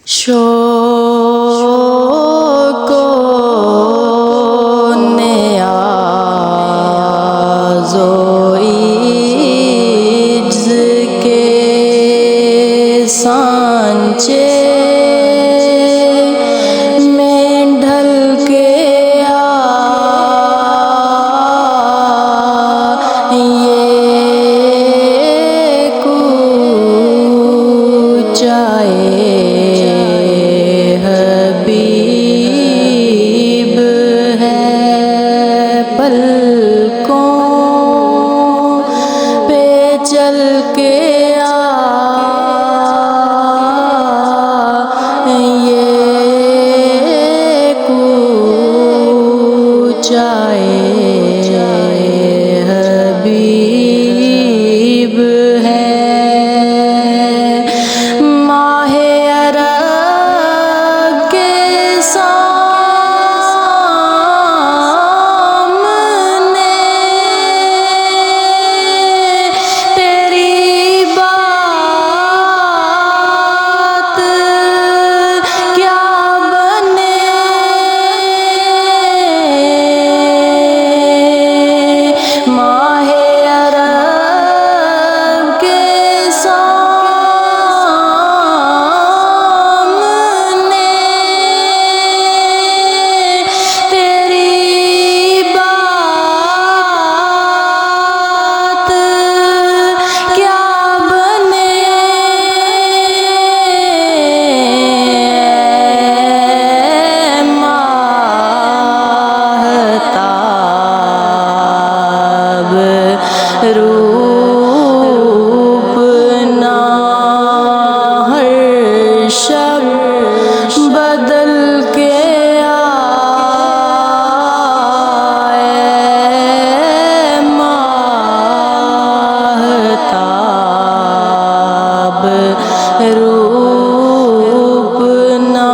شوق و نیاز و عجز کے سانچے میں ڈھل کے یہ کوچائے حبیب ہے، پلکوں پہ چل کے یہ کوچائے حبیب ہے۔ ماہ عرب کے سامنے تیری بات کیا بنے، ماہ عرب کے سامنے تیری بات کیا بنے، ماہتاب روپ نہ ہر شب بدل کے آئے، ماہتاب روپ نہ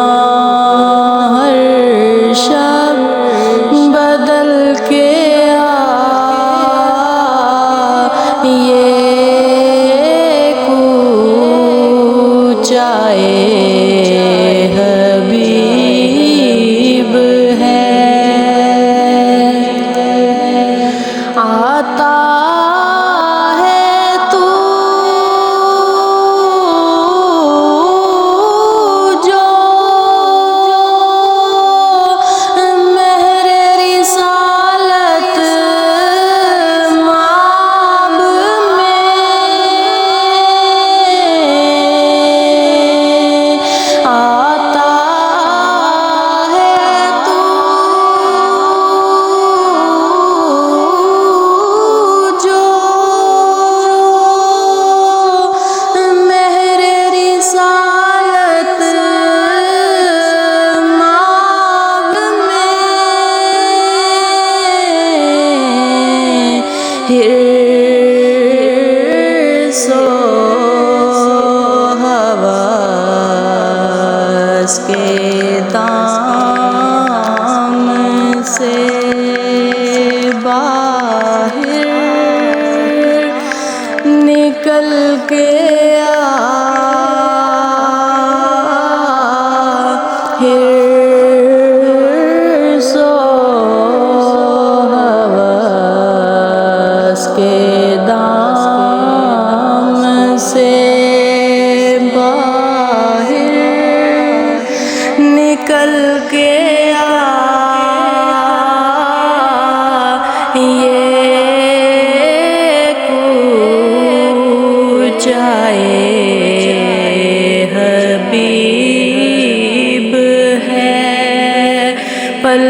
ہر شب بدل کے یہ کوچائے حبیب ہے۔ آتا ہے تو جو مہر رسالت مآب میں، آتا ہے تو جو مہر رسالت مآب میں، حرص و حواس کے دام سے باہر نکل کے حرص و حواس کے دام سے باہر نکل کے یہ کوچائے حبیب ہے، پل